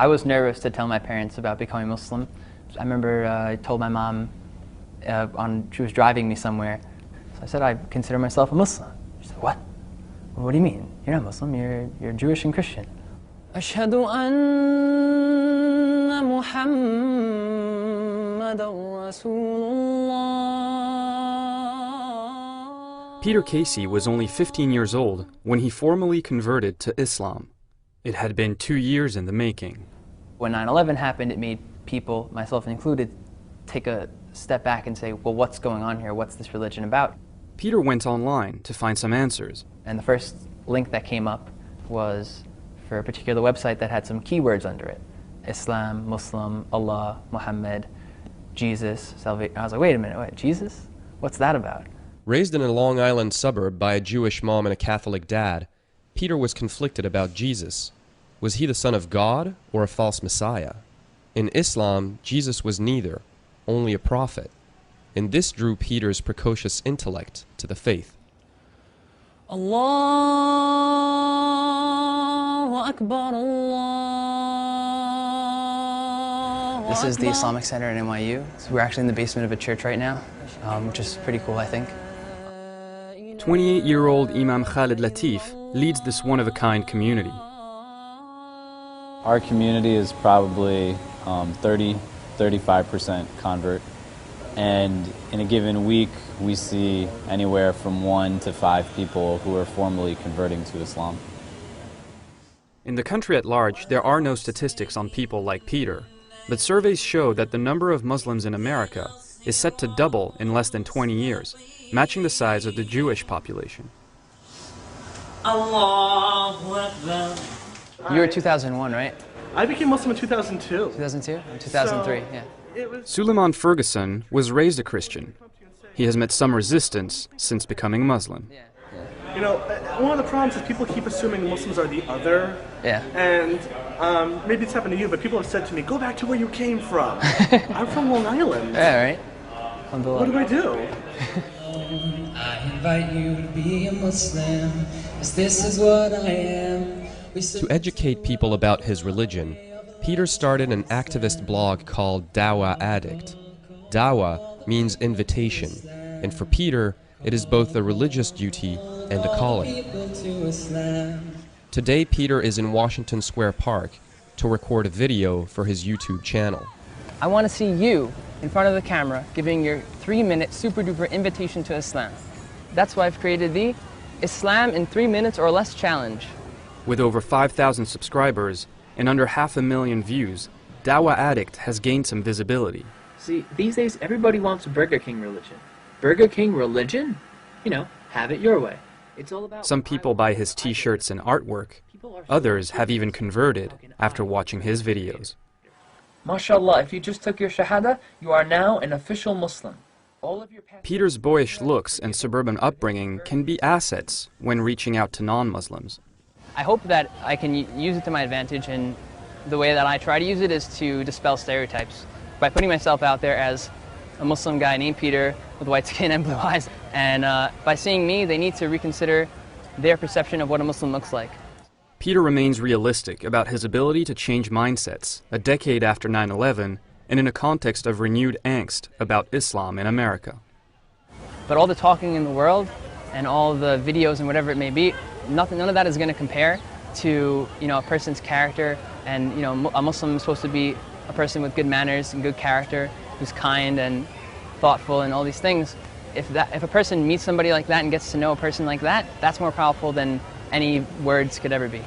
I was nervous to tell my parents about becoming Muslim. I remember I told my mom she was driving me somewhere. So I said, I consider myself a Muslim. She said, what? Well, what do you mean? You're not Muslim, you're Jewish and Christian. أشهد أن محمدًا رسول الله. Peter Casey was only 15 years old when he formally converted to Islam. It had been 2 years in the making. When 9/11 happened, it made people, myself included, take a step back and say, well, what's going on here? What's this religion about? Peter went online to find some answers. And the first link that came up was for a particular website that had some keywords under it. Islam, Muslim, Allah, Muhammad, Jesus, salvation. I was like, wait a minute, wait, Jesus? What's that about? Raised in a Long Island suburb by a Jewish mom and a Catholic dad, Peter was conflicted about Jesus. Was he the son of God or a false messiah? In Islam, Jesus was neither, only a prophet. And this drew Peter's precocious intellect to the faith. Allahu Akbar, Allah. This is the Islamic Center at NYU. So we're actually in the basement of a church right now, which is pretty cool, I think. 28-year-old Imam Khalid Latif leads this one-of-a-kind community. Our community is probably 35% convert. And in a given week, we see anywhere from 1 to 5 people who are formally converting to Islam. In the country at large, there are no statistics on people like Peter, but surveys show that the number of Muslims in America is set to double in less than 20 years, matching the size of the Jewish population. Allahu Akbar. You were 2001, right? I became Muslim in 2002. 2002? I'm 2003, yeah. Suleiman Ferguson was raised a Christian. He has met some resistance since becoming Muslim. You know, one of the problems is people keep assuming Muslims are the other. Yeah. And maybe it's happened to you, but people have said to me, go back to where you came from. I'm from Long Island. Yeah, right? What do I do? I invite you to be a Muslim, as this is what I am. To educate people about his religion, Peter started an activist blog called Dawah Addict. Dawah means invitation, and for Peter, it is both a religious duty and a calling. Today, Peter is in Washington Square Park to record a video for his YouTube channel. I want to see you in front of the camera giving your 3-minute super-duper invitation to Islam. That's why I've created the Islam in 3 minutes or less challenge. With over 5,000 subscribers and under 500,000 views, Dawah Addict has gained some visibility. See, these days everybody wants Burger King religion. Burger King religion? You know, have it your way. It's all about... Some people buy his t-shirts and artwork. Others have even converted after watching his videos. MashaAllah, if you just took your Shahada, you are now an official Muslim. Peter's boyish looks and suburban upbringing can be assets when reaching out to non-Muslims. I hope that I can use it to my advantage, and the way that I try to use it is to dispel stereotypes by putting myself out there as a Muslim guy named Peter with white skin and blue eyes. And by seeing me, they need to reconsider their perception of what a Muslim looks like. Peter remains realistic about his ability to change mindsets a decade after 9/11 and in a context of renewed angst about Islam in America. But all the talking in the world and all the videos and whatever it may be, none of that is going to compare to, you know, a person's character. And, you know, a Muslim is supposed to be a person with good manners and good character, who's kind and thoughtful and all these things. If a person meets somebody like that and gets to know a person like that, that's more powerful than any words could ever be.